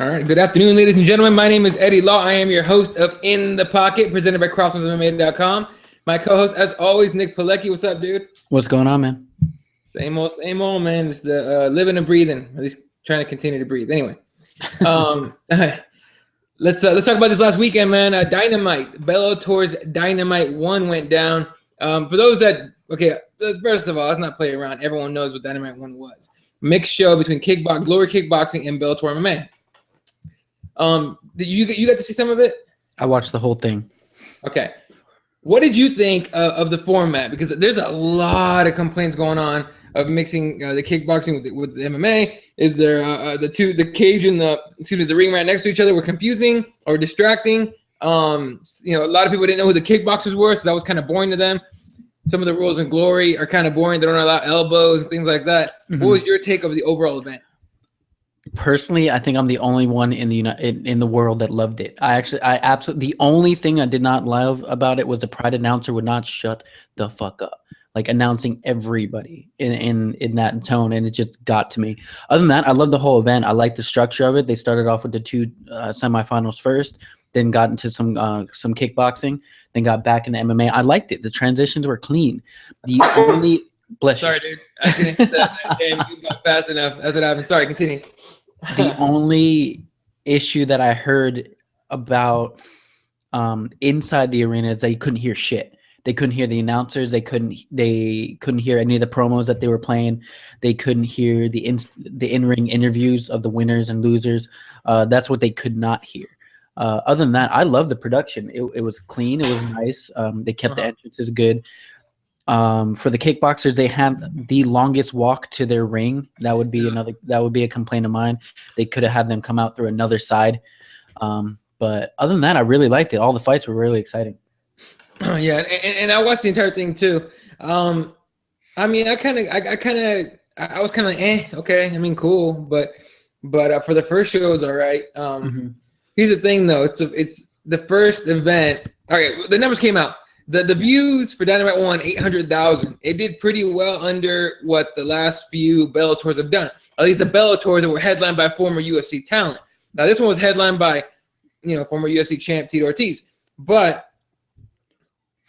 All right. Good afternoon, ladies and gentlemen. My name is Eddie Law. I am your host of In the Pocket, presented by CrossBonesMMA.com. My co-host, as always, Nick Pilecki. What's up, dude? What's going on, man? Same old, man. Just living and breathing. At least trying to continue to breathe. Anyway, let's talk about this last weekend, man. Dynamite, Bellator's Dynamite 1 went down. For those that first of all, let's not play around. Everyone knows what Dynamite 1 was. Mixed show between Glory Kickboxing and Bellator MMA. Did you got to see some of it? I watched the whole thing. Okay. What did you think of the format? Because there's a lot of complaints going on of mixing the kickboxing with the MMA. Is there the cage and the ring right next to each other were confusing or distracting? A lot of people didn't know who the kickboxers were, so that was kind of boring to them. Some of the rules in Glory are kind of boring. They don't allow elbows and things like that. Mm-hmm. What was your take of the overall event? Personally, I think I'm the only one in the world that loved it. I absolutely, the only thing I did not love about it was the Pride announcer would not shut the fuck up, like announcing everybody in that tone, and it just got to me. Other than that, I love the whole event. I like the structure of it. They started off with the two semifinals first, then got into some kickboxing, then got back into MMA. I liked it. The transitions were clean. The only Sorry, dude. I didn't hit that game. You got fast enough. That's what happened. Sorry, continue. The only issue that I heard about inside the arena is they couldn't hear shit. They couldn't hear the announcers. They couldn't hear any of the promos that they were playing. They couldn't hear the in-ring interviews of the winners and losers. That's what they could not hear. Other than that, I love the production. It was clean. It was nice. They kept the entrances good. For the kickboxers, they had the longest walk to their ring. That would be a complaint of mine. They could have had them come out through another side. But other than that, I really liked it. All the fights were really exciting. Yeah, and I watched the entire thing too. I was kind of like, okay. I mean, cool, but for the first show, it was all right. Here's the thing, though. It's the first event. All right, the numbers came out. The views for Dynamite 1, 800,000. It did pretty well under what the last few Bellators have done. At least the Bellators that were headlined by former UFC talent. Now, this one was headlined by, former UFC champ Tito Ortiz. But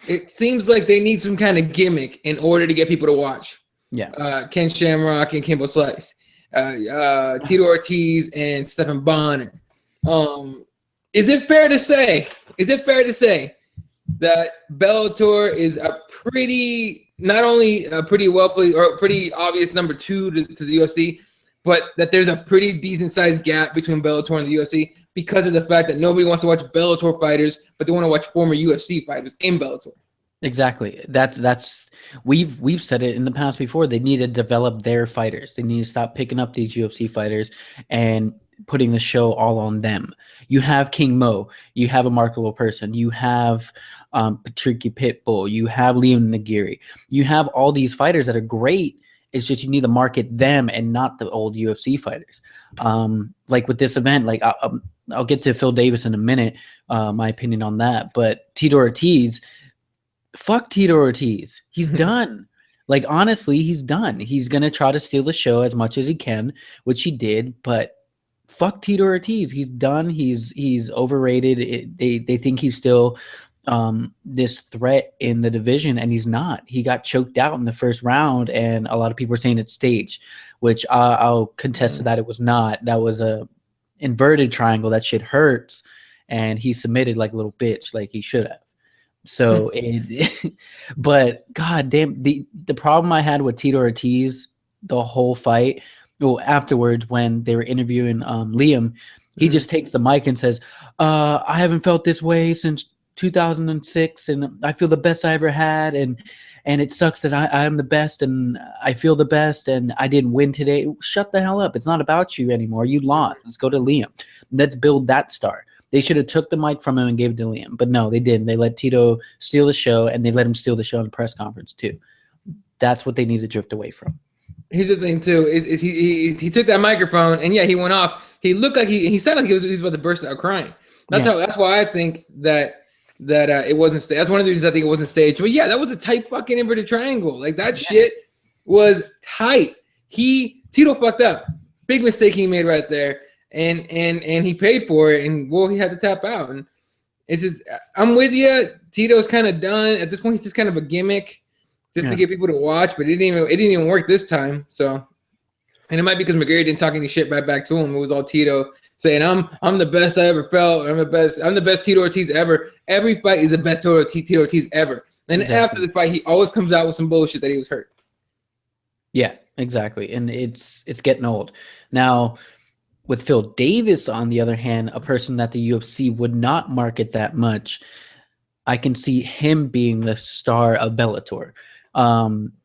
it seems like they need some kind of gimmick in order to get people to watch. Yeah. Ken Shamrock and Kimbo Slice. Tito Ortiz and Stephan Bonner. Is it fair to say that Bellator is not only a pretty well played or a pretty obvious number 2 to the UFC, but that there's a pretty decent sized gap between Bellator and the UFC because of the fact that nobody wants to watch Bellator fighters, but they want to watch former UFC fighters in Bellator. Exactly. We've said it in the past before. They need to develop their fighters. They need to stop picking up these UFC fighters and putting the show all on them. You have King Mo. You have a marketable person. You have Pilecki Pitbull. You have Liam Nagiri. You have all these fighters that are great. It's just you need to market them and not the old UFC fighters. Like with this event, like I'll get to Phil Davis in a minute, my opinion on that. But Tito Ortiz, fuck Tito Ortiz. He's done. Like, honestly, he's done. He's going to try to steal the show as much as he can, which he did. But fuck Tito Ortiz. He's done. He's overrated. They think he's still this threat in the division, and he's not. He got choked out in the first round, and a lot of people are saying it's staged, which I'll contest to that. It was not. That was a inverted triangle. That shit hurts, and he submitted like a little bitch, like he should have. So, but god damn, the problem I had with Tito Ortiz the whole fight, well, afterwards when they were interviewing Liam, he just takes the mic and says, I haven't felt this way since 2006, and I feel the best I ever had, and it sucks that I am the best, and I feel the best, and I didn't win today. Shut the hell up. It's not about you anymore. You lost. Let's go to Liam. Let's build that star. They should have took the mic from him and gave it to Liam, but no, they didn't. They let Tito steal the show, and they let him steal the show in the press conference too. That's what they need to drift away from. Here's the thing too: is he took that microphone, and yeah, he went off. He looked like he sounded like he was about to burst out crying. That's why I think that it wasn't staged. That's one of the reasons I think it wasn't staged. But yeah, that was a tight fucking inverted triangle. Like that shit was tight. Tito fucked up. Big mistake he made right there. and he paid for it, and well, he had to tap out. And it's just, I'm with you. Tito's kind of done at this point. He's just kind of a gimmick, just to get people to watch. But it didn't even work this time. So, and it might be because McGarry didn't talk any shit back to him. It was all Tito saying, "I'm the best I ever felt. I'm the best Tito Ortiz ever. Every fight is the best Tito Ortiz ever." And after the fight, he always comes out with some bullshit that he was hurt. Yeah, exactly. And it's getting old. Now, with Phil Davis, on the other hand, a person that the UFC would not market that much, I can see him being the star of Bellator.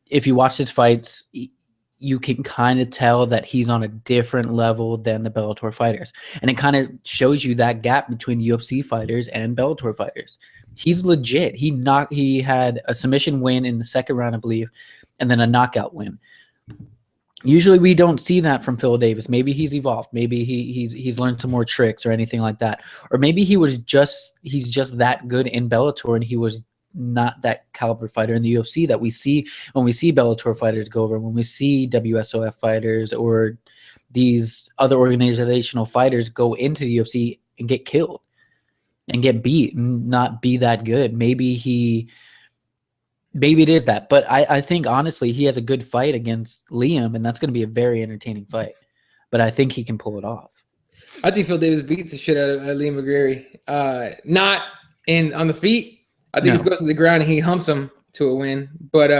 If you watch his fights, you can kind of tell that he's on a different level than the Bellator fighters. And it kind of shows you that gap between UFC fighters and Bellator fighters. He's legit. He had a submission win in the second round, I believe, and then a knockout win. Usually we don't see that from Phil Davis. Maybe he's evolved. Maybe he's learned some more tricks or anything like that. Or maybe he's just that good in Bellator and he was not that caliber fighter in the UFC that we see when we see Bellator fighters go over, when we see WSOF fighters or these other organizational fighters go into the UFC and get killed and get beat and not be that good. Maybe it is that. But I think, honestly, he has a good fight against Liam, and that's going to be a very entertaining fight. But I think he can pull it off. I think Phil Davis beats the shit out of Liam McGarry. Not on the feet. I think he goes to the ground and he humps him to a win. But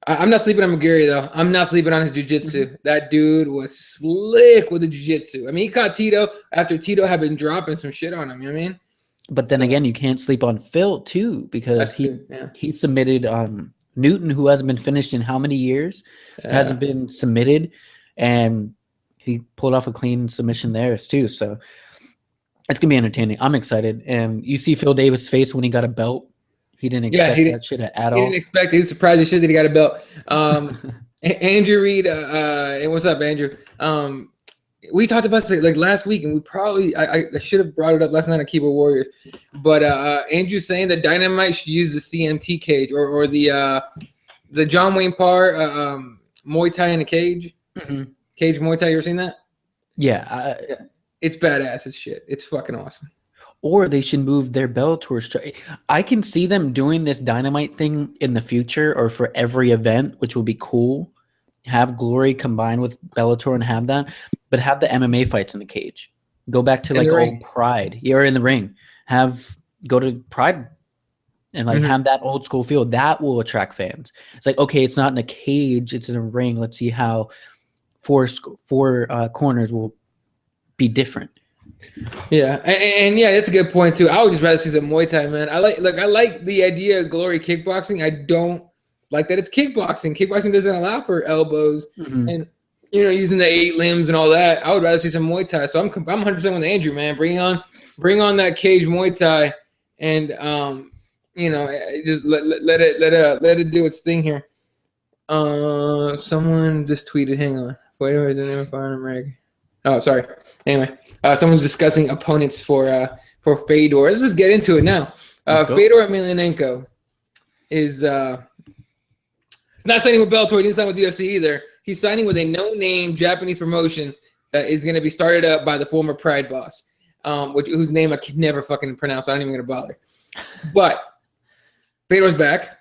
I'm not sleeping on McGarry, though. I'm not sleeping on his jiu-jitsu. Mm-hmm. That dude was slick with the jiu-jitsu. I mean, he caught Tito after Tito had been dropping some shit on him. You know what I mean? But then again, you can't sleep on Phil too, because he submitted Newton, who hasn't been finished in how many years, hasn't been submitted, and he pulled off a clean submission there too. So it's gonna be entertaining. I'm excited, and you see Phil Davis' face when he got a belt. He didn't expect that shit at all. He didn't expect it. He was surprised as shit that he got a belt. Andrew Reed, and what's up, Andrew? We talked about this like last week, and we probably I should have brought it up last night on Keyboard Warriors. But Andrew's saying that Dynamite should use the CMT cage or the John Wayne Parr Muay Thai in a cage. Mm-hmm. Cage Muay Thai. You ever seen that? Yeah. It's badass as shit. It's fucking awesome. Or they should move their Bellator. I can see them doing this Dynamite thing in the future, or for every event, which would be cool. Have Glory combined with Bellator and have that, but have the MMA fights in the cage. Go back to like old Pride. You're in the ring. Go to Pride and like have that old school feel. That will attract fans. It's like, okay, it's not in a cage, it's in a ring. Let's see how four corners will be different. Yeah, and yeah, that's a good point too. I would just rather see some Muay Thai, man. I like the idea of Glory kickboxing. I don't like that it's kickboxing. Kickboxing doesn't allow for elbows and using the 8 limbs and all that. I would rather see some Muay Thai. So I'm 100% with Andrew, man. Bring on that cage Muay Thai, and just let it do its thing here. Someone just tweeted. Hang on. Wait, where's the name of America? Oh, sorry. Anyway, someone's discussing opponents for Fedor. Let's just get into it now. Fedor Emelianenko is not signing with Bellator. He didn't sign with the UFC either. He's signing with a no-name Japanese promotion that is going to be started up by the former Pride boss, whose name I can never fucking pronounce. I'm not even going to bother. But Fedor's back.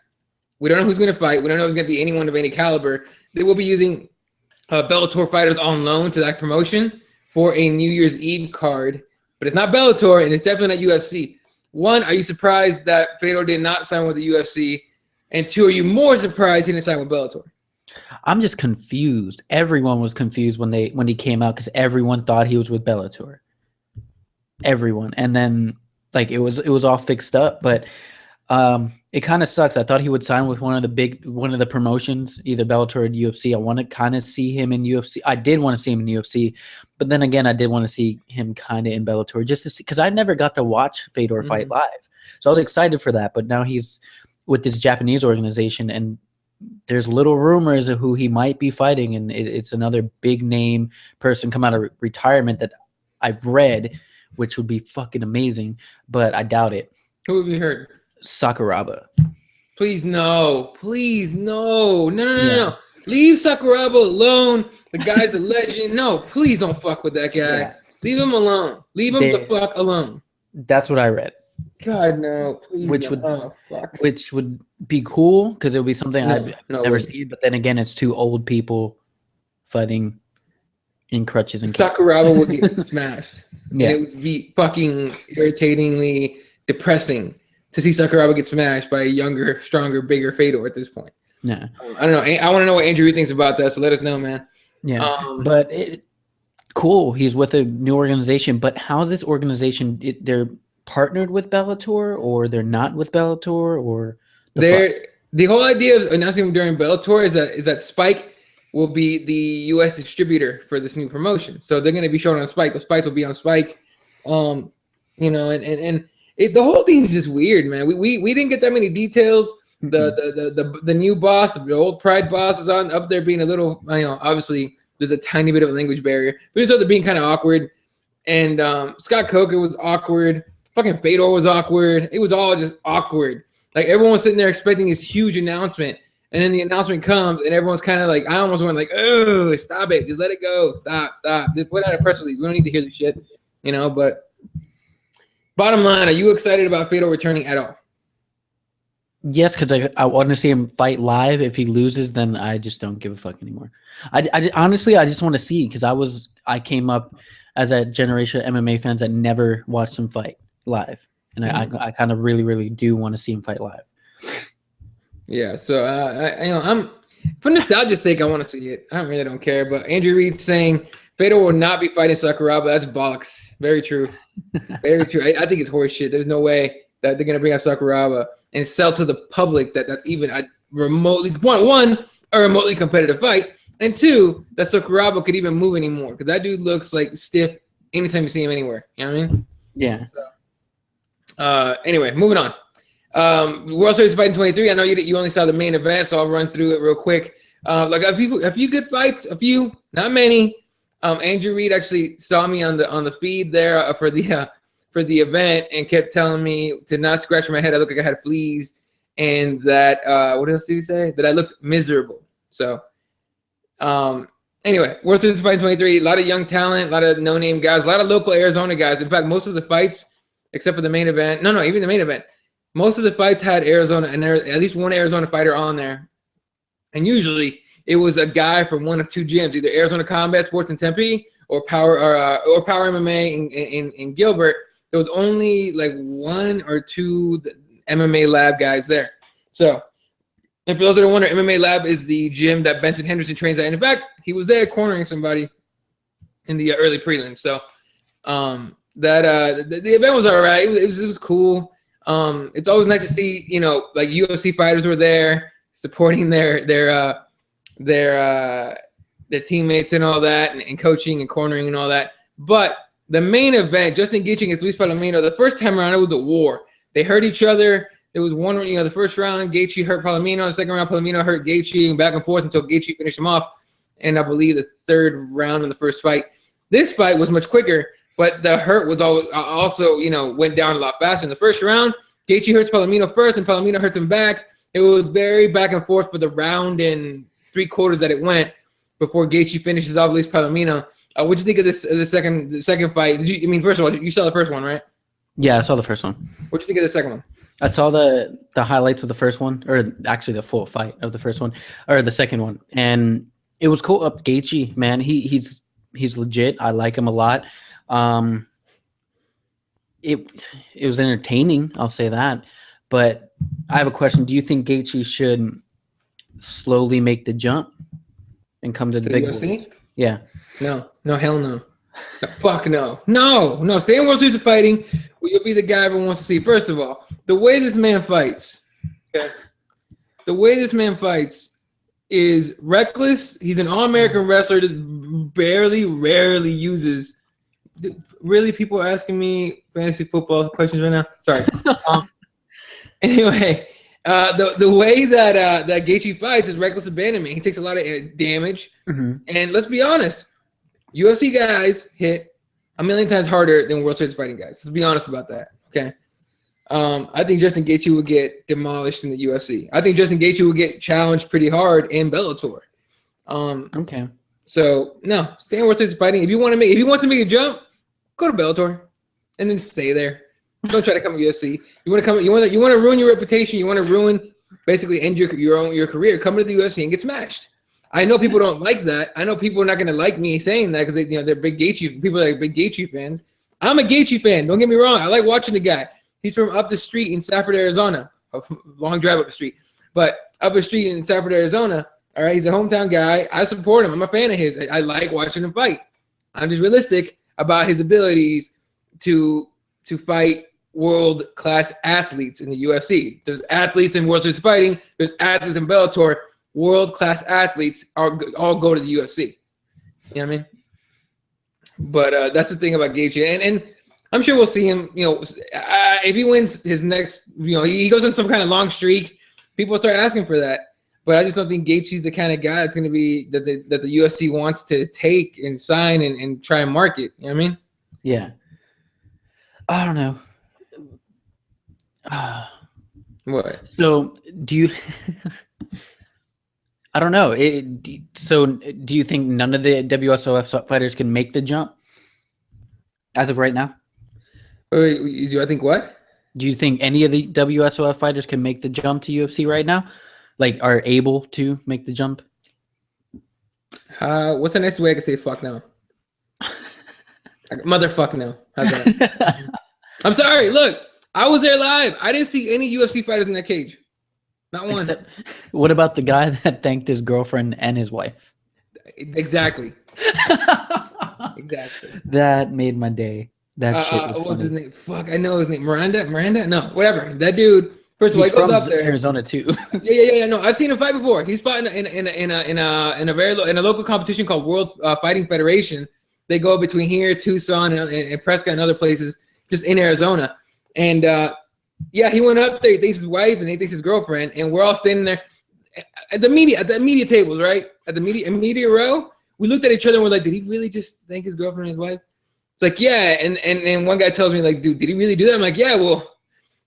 We don't know who's going to fight. We don't know if it's going to be anyone of any caliber. They will be using Bellator fighters on loan to that promotion for a New Year's Eve card. But it's not Bellator, and it's definitely not UFC. 1, are you surprised that Fedor did not sign with the UFC? And 2, are you more surprised he didn't sign with Bellator? I'm just confused. Everyone was confused when he came out because everyone thought he was with Bellator. Everyone. And then like it was all fixed up, but it kind of sucks. I thought he would sign with one of the promotions, either Bellator or UFC. I want to kind of see him in UFC. I did want to see him in UFC, but then again, I did want to see him kind of in Bellator just to see, because I never got to watch Fedor fight live. So I was excited for that, but now he's with this Japanese organization, and there's little rumors of who he might be fighting, and it's another big name person come out of retirement that I've read, which would be fucking amazing, but I doubt it. Who have you heard? Sakuraba. Please no. Please no. No. Leave Sakuraba alone. The guy's a legend. No, please don't fuck with that guy. Yeah. Leave him alone. Leave him the They, fuck alone. that's what I read. God no, please. Which no. would Oh, fuck. which would be cool because it would be something I've No, never seen. But then again, it's two old people fighting in crutches and canes. Sakuraba would get smashed. Yeah. And it would be fucking irritatingly depressing to see Sakuraba get smashed by a younger, stronger, bigger Fedor at this point. Yeah. I don't know. I want to know what Andrew Reed thinks about that, so let us know, man. Yeah. But cool. He's with a new organization. But how's this organization? They're partnered with Bellator, or they're not with Bellator, or the whole idea of announcing him during Bellator is that Spike will be the U.S. distributor for this new promotion. So they're going to be shown on Spike. Those fights will be on Spike. You know, and the whole thing is just weird, man. We didn't get that many details. The new boss, the old Pride boss, is up there being a little, you know, obviously there's a tiny bit of a language barrier, but it's other being kind of awkward. And Scott Coker was awkward. Fucking Fedor was awkward. It was all just awkward. Like everyone was sitting there expecting this huge announcement. And then the announcement comes, and everyone's kind of like, I almost went like, oh, stop it. Just let it go. Stop. Just put out a press release. We don't need to hear this shit, you know. But bottom line, are you excited about Fedor returning at all? Yes, because I want to see him fight live. If he loses, then I just don't give a fuck anymore. Honestly, I just want to see, because I came up as a generation of MMA fans that never watched him fight live. And I kind of really, really do want to see him fight live. Yeah, so I'm for nostalgia's sake, I want to see it. I really don't care. But Andrew Reed saying Fedor will not be fighting Sakuraba. That's bollocks. Very true. Very true. I think it's horseshit. There's no way that they're gonna bring out Sakuraba and sell to the public that's even a remotely one a remotely competitive fight, and two that Sakuraba could even move anymore, because that dude looks like stiff anytime you see him anywhere. You know what I mean? Yeah. So, anyway, moving on. World Series fighting 23. I know you only saw the main event, so I'll run through it real quick. Like a few good fights, a few, not many. Andrew Reed actually saw me on the feed there for the event and kept telling me to not scratch my head. I looked like I had fleas, and that what else did he say? That I looked miserable. So, anyway, World Series fighting 23. A lot of young talent, a lot of no-name guys, a lot of local Arizona guys. In fact, most of the fights, except for the main event, even the main event. Most of the fights had Arizona, and there at least one Arizona fighter on there. And usually it was a guy from one of two gyms, either Arizona Combat Sports in Tempe or Power MMA in Gilbert. There was only like one or two MMA Lab guys there. So, and for those that don't wonder, MMA Lab is the gym that Benson Henderson trains at. And in fact, he was there cornering somebody in the early prelims. So, the event was all right. It was cool. It's always nice to see, you know, like UFC fighters were there supporting their teammates and all that, and coaching and cornering and all that. But the main event, Justin Gaethje against Luis Palomino, the first time around, it was a war. They hurt each other. It was one, you know, the first round, Gaethje hurt Palomino. The second round, Palomino hurt Gaethje, and back and forth until Gaethje finished him off. And I believe the third round in the first fight. This fight was much quicker. But the hurt was also, you know, went down a lot faster. In the first round, Gaethje hurts Palomino first, and Palomino hurts him back. It was very back and forth for the round and 3/4 that it went before Gaethje finishes off Luis Palomino. What'd you think of the second fight? First of all, you saw the first one, right? Yeah, I saw the first one. What'd you think of the second one? I saw the highlights of the first one, or actually the full fight of the first one, or the second one, and it was cool. Up Gaethje, man, he's legit. I like him a lot. It was entertaining, I'll say that. But I have a question. Do you think Gaethje should slowly make the jump and come to the big boys? Yeah. No, hell no. Fuck no. No. Stay in World Series of Fighting. Well, you'll be the guy everyone wants to see. First of all, the way this man fights, okay? The way this man fights is reckless. He's an all-American wrestler that rarely uses. Really, people are asking me fantasy football questions right now. Sorry. Anyway, the way that Gaethje fights is reckless abandonment. He takes a lot of damage, and let's be honest, UFC guys hit a million times harder than World Series fighting guys. Let's be honest about that. Okay. I think Justin Gaethje will get demolished in the UFC. I think Justin Gaethje will get challenged pretty hard in Bellator. Okay. So no, stay in World Series fighting. If he wants to make a jump, go to Bellator, and then stay there. Don't try to come to UFC. You want to come. You want to ruin your reputation. You want to ruin, basically end your career. Come to the UFC and get smashed. I know people don't like that. I know people are not going to like me saying that because they're big Gaethje people are like big Gaethje fans. I'm a Gaethje fan. Don't get me wrong. I like watching the guy. He's from up the street in Stafford, Arizona. A long drive up the street, but up the street in Stafford, Arizona. All right, he's a hometown guy. I support him. I'm a fan of his. I like watching him fight. I'm just realistic about his abilities to fight world-class athletes in the UFC. There's athletes in World Series of Fighting. There's athletes in Bellator. World-class athletes all go to the UFC. You know what I mean? But that's the thing about Gaethje. And I'm sure we'll see him, if he wins his next, he goes on some kind of long streak, people start asking for that. But I just don't think Gaethje's the kind of guy that's going to be that the UFC wants to take and sign and try and market. You know what I mean? Yeah. I don't know. What? So do you? I don't know. So do you think none of the WSOF fighters can make the jump as of right now? Wait, do I think what? Do you think any of the WSOF fighters can make the jump to UFC right now? Like, are able to make the jump? What's the next way I can say fuck no? Motherfuck no. How's that? I'm sorry. Look, I was there live. I didn't see any UFC fighters in that cage. Not one. What about the guy that thanked his girlfriend and his wife? Exactly. Exactly. That made my day. That shit was what was his name? Fuck, I know his name. Miranda? No, whatever. That dude. First of all, he goes up there. Arizona too. Yeah. No, I've seen him fight before. He's fought in a local competition called World Fighting Federation. They go between here, Tucson, and Prescott, and other places, just in Arizona. And he went up there. He thinks his wife, and he thinks his girlfriend, and we're all standing there at the media tables, right? At the media row. We looked at each other and we're like, did he really just thank his girlfriend and his wife? It's like, yeah. And one guy tells me, like, dude, did he really do that? I'm like, yeah. Well.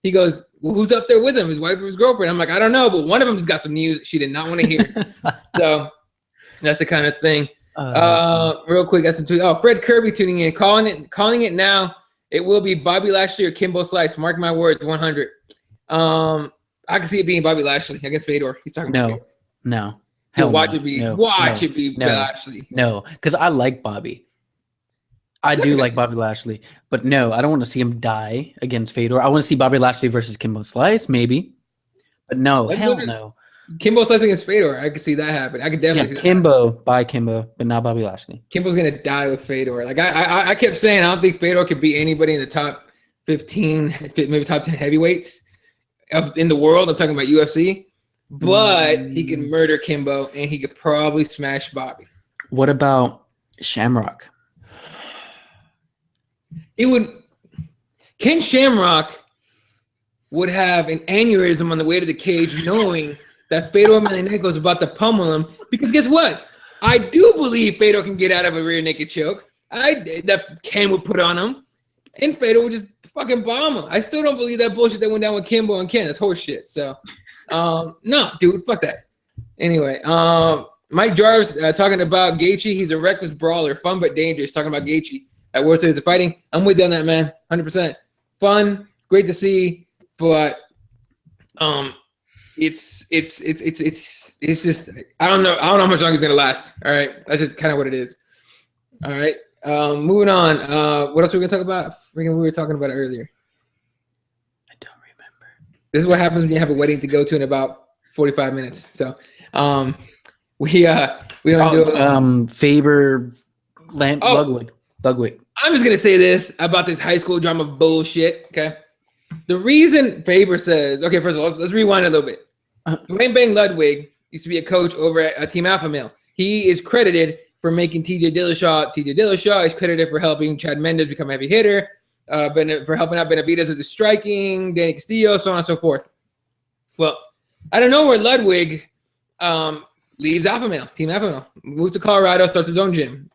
He goes, well, who's up there with him? His wife or his girlfriend? I'm like, I don't know, but one of them has got some news she did not want to hear. So that's the kind of thing. Real quick, that's some tweet. Oh, Fred Kirby tuning in, calling it now. It will be Bobby Lashley or Kimbo Slice. Mark my words, 100. I can see it being Bobby Lashley against Fedor. He's talking about Fedor. No. Watch it be Lashley. No, because I like Bobby. I do like Bobby Lashley, but no, I don't want to see him die against Fedor. I want to see Bobby Lashley versus Kimbo Slice, maybe. But no, hell no. Kimbo Slice against Fedor, I could see that happen. I could definitely see that. Kimbo, by Kimbo, but not Bobby Lashley. Kimbo's gonna die with Fedor. Like I kept saying, I don't think Fedor could beat anybody in the top 15, maybe top 10 heavyweights in the world. I'm talking about UFC, but he can murder Kimbo and he could probably smash Bobby. What about Shamrock? Ken Shamrock would have an aneurysm on the way to the cage knowing that Fedor Emelianenko is about to pummel him, because guess what? I do believe Fedor can get out of a rear naked choke. That Ken would put on him, and Fedor would just fucking bomb him. I still don't believe that bullshit that went down with Kimbo and Ken. That's horse shit. So, no, dude, fuck that. Anyway, Mike Jarvis talking about Gaethje. He's a reckless brawler, fun but dangerous. Talking about Gaethje at World Series of Fighting. I'm with you on that, man. 100%. Fun, great to see, but it's just I don't know how much longer it's gonna last. All right, that's just kind of what it is. All right, moving on. What else were we gonna talk about? We were talking about it earlier. I don't remember. This is what happens when you have a wedding to go to in about 45 minutes. So we don't do Faber Ludwig. I'm just gonna say this about this high school drama bullshit. Okay, the reason Faber says, okay, first of all, let's rewind a little bit. Wayne Bang Ludwig used to be a coach over at Team Alpha Male. He is credited for making TJ Dillashaw is credited for helping Chad Mendes become a heavy hitter, for helping out Benavidez with the striking, Danny Castillo, so on and so forth. Well, I don't know where Ludwig leaves Alpha Male, Team Alpha Male, moves to Colorado, starts his own gym.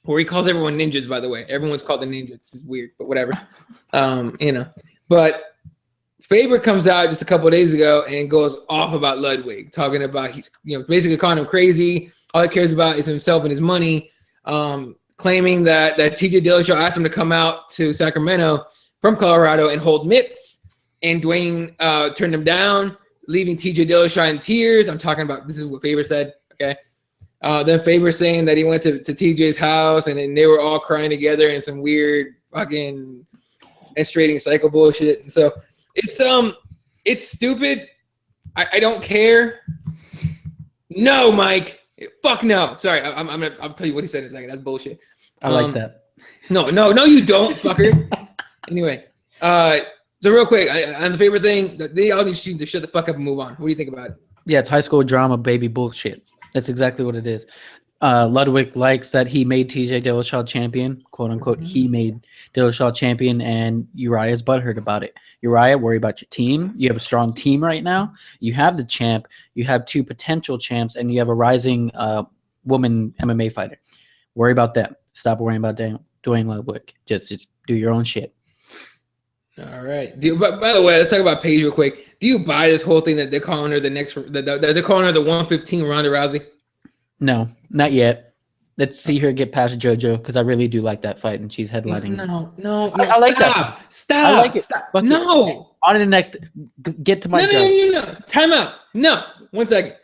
Where he calls everyone ninjas, by the way. Everyone's called the ninjas. It's weird, but whatever. But Faber comes out just a couple of days ago and goes off about Ludwig, talking about he's basically calling him crazy. All he cares about is himself and his money. Calling claiming that TJ Dillashaw asked him to come out to Sacramento from Colorado and hold mitts, and Dwayne turned him down, leaving TJ Dillashaw in tears. I'm talking about, this is what Faber said, okay? Then Faber saying that he went to TJ's house and then they were all crying together in some weird fucking menstruating cycle bullshit. And so it's stupid. I don't care. No, Mike. Fuck no. Sorry, I'll tell you what he said in a second. That's bullshit. I like that. No, you don't, fucker. Anyway, so real quick, on the favorite thing, they all need to shut the fuck up and move on. What do you think about it? Yeah, it's high school drama, baby bullshit. That's exactly what it is. Ludwig likes that he made TJ Dillashaw champion, quote unquote. He made Dillashaw champion, and Uriah's butthurt about it. Uriah, worry about your team. You have a strong team right now. You have the champ. You have 2 potential champs, and you have a rising woman MMA fighter. Worry about them. Stop worrying about Dwayne Ludwig. Just do your own shit. All right. By the way, let's talk about Paige real quick. Do you buy this whole thing that they're calling her they're calling her the 115 Ronda Rousey? No, not yet. Let's see her get past JoJo, because I really do like that fight, and she's headlining. No. I like that. Stop. I like it. Stop. No. On to the next. Get to my joke. No. Time out. No. 1 second.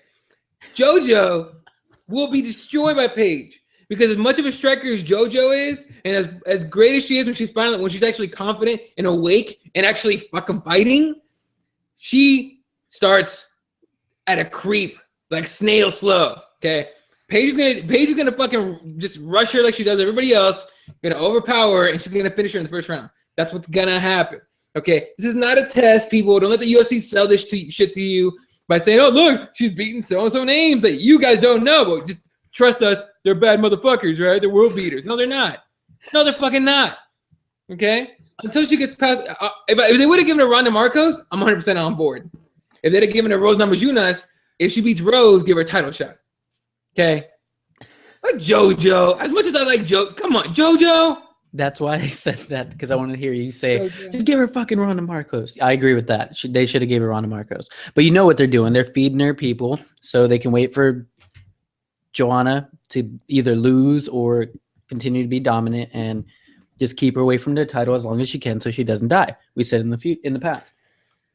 JoJo will be destroyed by Paige. Because as much of a striker as JoJo is, and as great as she is when she's actually confident and awake and actually fucking fighting, she starts at a creep, like snail slow. Okay, Paige is gonna fucking just rush her like she does everybody else, gonna overpower her, and she's gonna finish her in the first round. That's what's gonna happen. Okay, this is not a test, people. Don't let the UFC sell this shit to you by saying, "Oh, look, she's beating so and so names that you guys don't know." But just trust us, they're bad motherfuckers, right? They're world beaters. No, they're not. No, they're fucking not. Okay? Until she gets past... if they would have given her Ronda Marcos, I'm 100% on board. If they'd have given her Rose Namajunas, if she beats Rose, give her a title shot. Okay? But JoJo, as much as I like JoJo, come on, JoJo. That's why I said that, because I wanted to hear you say, just give her fucking Ronda Marcos. I agree with that. They should have gave her Ronda Marcos. But you know what they're doing. They're feeding her people so they can wait for Joanna to either lose or continue to be dominant and just keep her away from the title as long as she can so she doesn't die. We said in the past.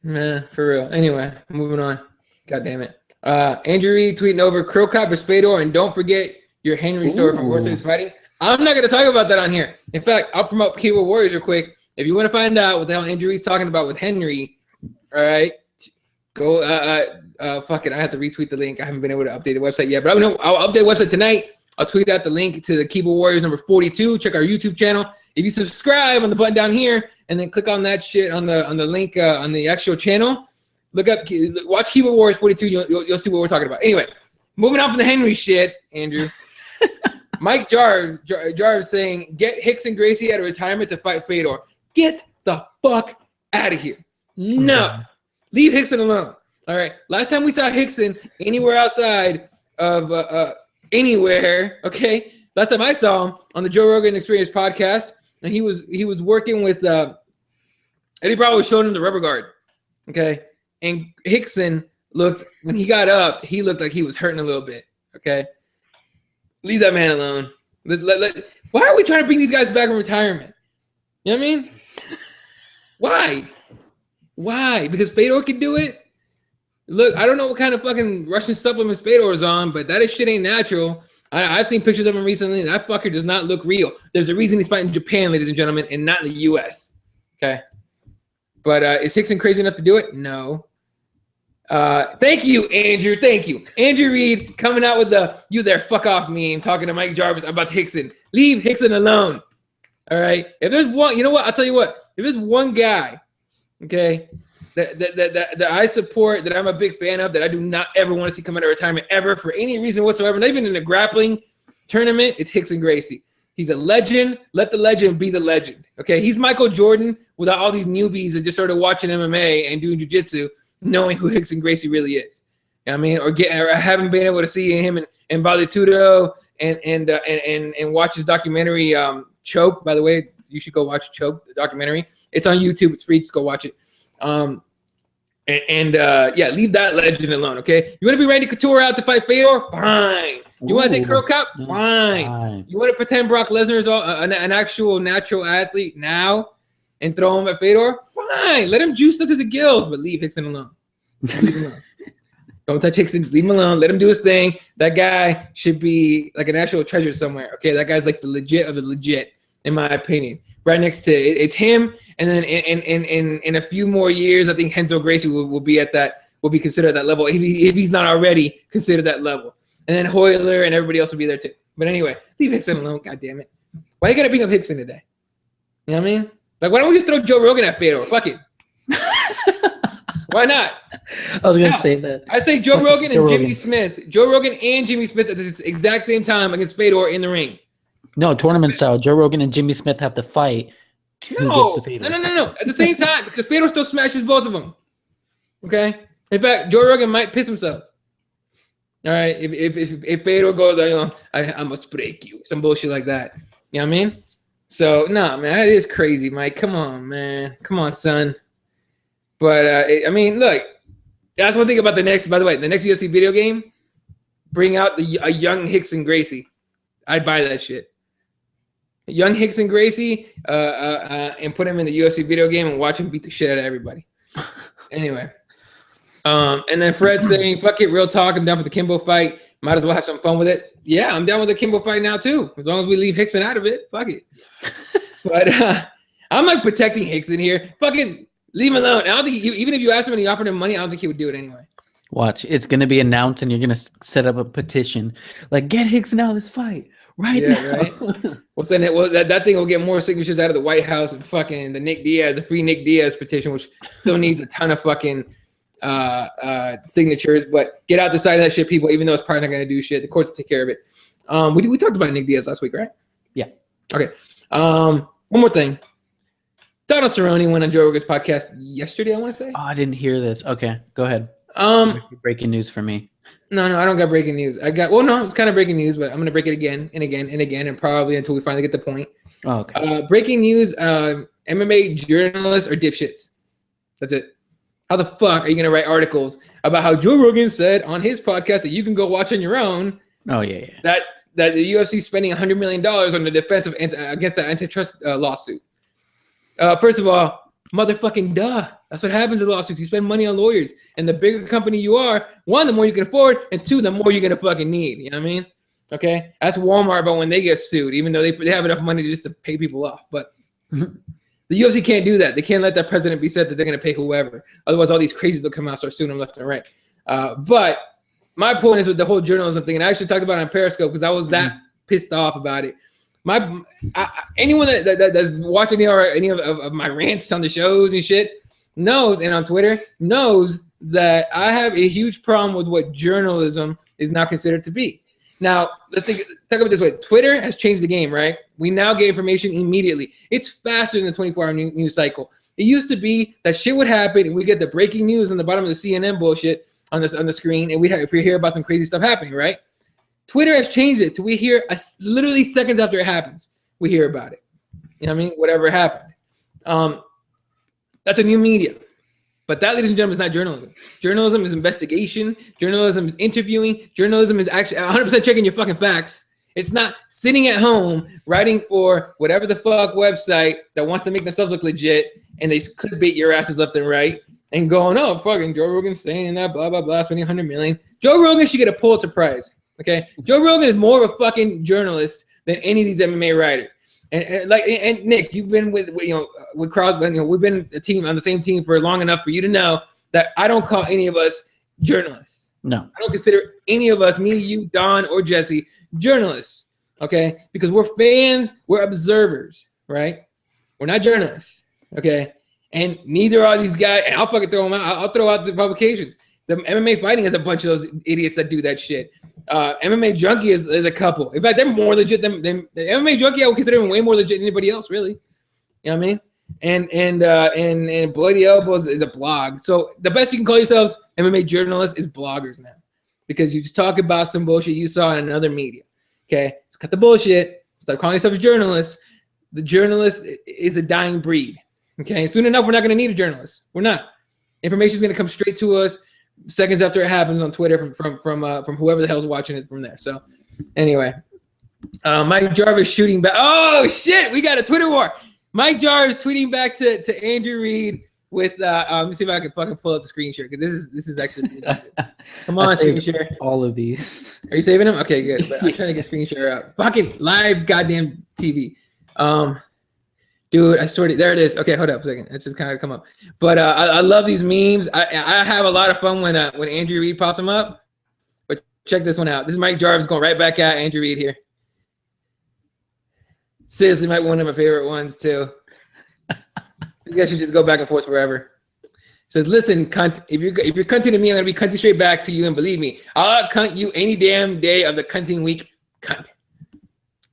Nah, for real. Anyway, moving on. God damn it. Andrew Reed tweeting over Crow Cop vs. Fedor, and don't forget your Henry story from World Series Fighting. I'm not going to talk about that on here. In fact, I'll promote Keyboard Warriors real quick. If you want to find out what the hell Andrew Reed's talking about with Henry, all right, go fuck it. I have to retweet the link. I haven't been able to update the website yet, but I'll update the website tonight. I'll tweet out the link to the Keyboard Warriors number 42. Check our YouTube channel. If you subscribe on the button down here and then click on that shit on the link on the actual channel, watch Keyboard Warriors 42. You'll see what we're talking about. Anyway, moving on from the Henry shit, Andrew. Mike Jarvis saying, get Rickson Gracie out of retirement to fight Fedor. Get the fuck out of here. No. Leave Rickson alone. All right. Last time we saw Rickson anywhere outside of anywhere, okay? Last time I saw him on the Joe Rogan Experience podcast, and he was working with Eddie Bravo was showing him the rubber guard, okay? And Rickson when he got up, he looked like he was hurting a little bit, okay? Leave that man alone. Why are we trying to bring these guys back from retirement? You know what I mean? Why? Because Fedor can do it? Look, I don't know what kind of fucking Russian supplements Fedor is on, but that shit ain't natural. I've seen pictures of him recently, and that fucker does not look real. There's a reason he's fighting in Japan, ladies and gentlemen, and not in the U.S. Okay? But is Rickson crazy enough to do it? No. Thank you, Andrew. Thank you. Andrew Reed coming out with the "you there, fuck off" meme, talking to Mike Jarvis about Rickson. Leave Rickson alone. All right? If there's one, you know what? I'll tell you what. If there's one guy, okay, that I support, that I'm a big fan of, that I do not ever want to see come out of retirement ever for any reason whatsoever, not even in a grappling tournament, it's Rickson Gracie. He's a legend. Let the legend be the legend. Okay, he's Michael Jordan without all these newbies that just started watching MMA and doing jiu-jitsu, knowing who Rickson Gracie really is. You know what I mean? Or haven't been able to see him in Valetudo and watch his documentary Choke. By the way, you should go watch Choke, the documentary. It's on YouTube. It's free. Just go watch it. Yeah, leave that legend alone, okay? You want to be Randy Couture out to fight Fedor? Fine. You want to take Curl Cup? Fine. You want to pretend Brock Lesnar is an actual natural athlete now and throw him at Fedor? Fine. Let him juice up to the gills, but leave Hickson alone. Leave him alone. Don't touch Hickson. Just leave him alone. Let him do his thing. That guy should be like an actual treasure somewhere, okay? That guy's like the legit of the legit, in my opinion. Right next to it's him, and then in a few more years, I think Renzo Gracie will be at that, will be considered at that level if he's not already considered that level. And then Hoyler and everybody else will be there too. But anyway, leave Hickson alone. God damn it! Why you gotta bring up Hickson today? You know what I mean? Like, why don't we just throw Joe Rogan at Fedor? Fuck it. Why not? I was gonna say that. I say Joe Rogan and Jimmy Smith. Joe Rogan and Jimmy Smith at the exact same time against Fedor in the ring. No, tournament style. Joe Rogan and Jimmy Smith have to fight. No. At the same time, because Fedor still smashes both of them. Okay. In fact, Joe Rogan might piss himself. All right. If Fedor goes, I must break you, some bullshit like that. You know what I mean? So no, man, that is crazy, Mike. Come on, man. Come on, son. But I mean, look, that's one thing about the next. By the way, the next UFC video game, bring out a young Rickson Gracie. I'd buy that shit. Young Rickson Gracie, and put him in the UFC video game and watch him beat the shit out of everybody. Anyway, and then Fred saying, "Fuck it, real talk. I'm down for the Kimbo fight. Might as well have some fun with it." Yeah, I'm down with the Kimbo fight now too. As long as we leave Rickson out of it, fuck it. But I'm like protecting Rickson here. Fucking leave him alone. I don't think even if you asked him and he offered him money, I don't think he would do it anyway. Watch, it's gonna be announced, and you're gonna set up a petition like, "Get Rickson out of this fight right now." Right. Well, then that thing will get more signatures out of the White House and fucking the free Nick Diaz petition, which still needs a ton of fucking signatures. But get out the side of that shit, people. Even though it's probably not gonna do shit, the courts will take care of it. We talked about Nick Diaz last week, right? Yeah. Okay. One more thing. Donald Cerrone went on Joe Rogan's podcast yesterday, I want to say. Oh, I didn't hear this. Okay, go ahead. Breaking news for me. No, I don't got breaking news. It's kind of breaking news, but I'm gonna break it again and again and again, and probably until we finally get the point. Oh, okay. Breaking news: MMA journalists are dipshits. That's it. How the fuck are you gonna write articles about how Joe Rogan said on his podcast that you can go watch on your own? Oh yeah. That the UFC is spending $100 million on the defense of against the antitrust lawsuit. First of all, motherfucking duh. That's what happens in lawsuits. You spend money on lawyers, and the bigger company you are, one, the more you can afford, and two, the more you're gonna fucking need. You know what I mean? Okay, that's Walmart. But when they get sued, even though they have enough money just to pay people off, but the UFC can't do that. They can't let that president be said that they're gonna pay whoever. Otherwise, all these crazies will come out, start suing them left and right. But my point is with the whole journalism thing, and I actually talked about it on Periscope because I was that pissed off about it. Anyone that's watching any of my rants on the shows and shit knows, and on Twitter knows that I have a huge problem with what journalism is now considered to be. Now, let's talk about it this way. Twitter has changed the game, right? We now get information immediately. It's faster than the 24-hour news cycle. It used to be that shit would happen, and we get the breaking news on the bottom of the CNN bullshit on the screen, and if we hear about some crazy stuff happening, right? Twitter has changed it to we hear literally seconds after it happens, we hear about it. You know what I mean? Whatever happened. That's a new media. But that, ladies and gentlemen, is not journalism. Journalism is investigation. Journalism is interviewing. Journalism is actually 100% checking your fucking facts. It's not sitting at home writing for whatever the fuck website that wants to make themselves look legit, and they clickbait your asses left and right and going, "Oh, fucking Joe Rogan's saying that, blah, blah, blah, spending $100 million. Joe Rogan should get a Pulitzer Prize. Okay, Joe Rogan is more of a fucking journalist than any of these MMA writers. And Nick, you've been with Crowd. We've been a team on the same team for long enough for you to know that I don't call any of us journalists. No, I don't consider any of us, me, you, Don, or Jesse, journalists. Okay, because we're fans, we're observers, right? We're not journalists. Okay, and neither are these guys. And I'll fucking throw them out. I'll throw out the publications. The MMA Fighting has a bunch of those idiots that do that shit. MMA Junkie is a couple. In fact, they're more legit than the MMA Junkie. I would consider them way more legit than anybody else, really. You know what I mean? And Bloody Elbows is a blog. So the best you can call yourselves MMA journalists is bloggers now, because you just talk about some bullshit you saw in another media. Okay, so cut the bullshit. Stop calling yourselves journalists. The journalist is a dying breed. Okay, soon enough we're not going to need a journalist. We're not. Information is going to come straight to us seconds after it happens on Twitter from whoever the hell's watching it from there. So anyway, Mike Jarvis shooting back. Oh shit, we got a Twitter war. Mike Jarvis tweeting back to Andrew Reid with let me see if I can fucking pull up the screen share, because this is actually come on, screen share. All of these. Are you saving them? Okay, good. But I'm trying to get screen share up. Fucking live goddamn TV. Dude, I swear to, there it is. Okay, hold up a second. It's just kind of come up. But I love these memes. I have a lot of fun when Andrew Reid pops them up. But check this one out. This is Mike Jarvis going right back at Andrew Reid here. Seriously, might be one of my favorite ones too. You guys should just go back and forth forever. It says, listen, cunt, if you're cunting to me, I'm gonna be cunting straight back to you, and believe me, I'll cunt you any damn day of the cunting week, cunt.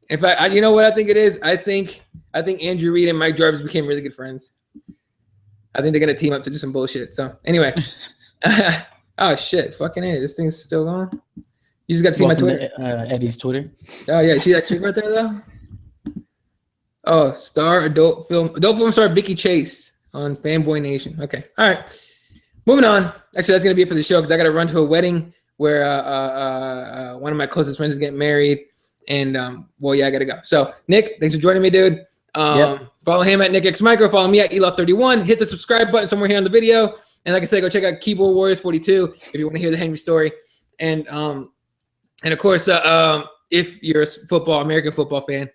In fact, you know what I think it is? I think Andrew Reid and Mike Jarvis became really good friends. I think they're gonna team up to do some bullshit. So anyway, oh shit, fucking A, this thing's still going. You just got to see Welcome my Twitter. To, Eddie's Twitter. Oh yeah, see that chick right there though. Oh, adult film star Vicky Chase on Fanboy Nation. Okay, all right, moving on. Actually, that's gonna be it for the show because I gotta run to a wedding where one of my closest friends is getting married. And well, yeah, I gotta go. So Nick, thanks for joining me, dude. Follow him at Nick X Micro. Follow me at Elot31. Hit the subscribe button somewhere here on the video. And like I said, go check out Keyboard Warriors 42 if you want to hear the Henry story. And of course, if you're a American football fan,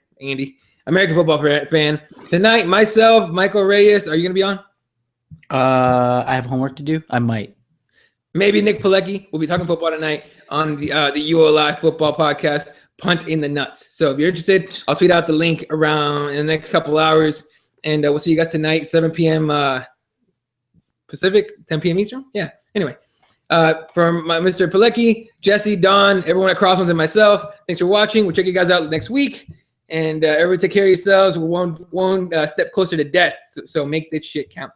American football fan, tonight, myself, Michael Reyes, are you gonna be on? I have homework to do. I might. Maybe Nick Pilecki. We'll be talking football tonight on the UOLI football podcast. Punt in the nuts. So if you're interested, I'll tweet out the link around in the next couple hours, and we'll see you guys tonight, 7 p.m. Pacific, 10 p.m. Eastern. Yeah. Anyway, from Mr. Pilecki, Jesse, Don, everyone at CrossBones, and myself, thanks for watching. We'll check you guys out next week, and everyone take care of yourselves. We're one step closer to death. So make this shit count.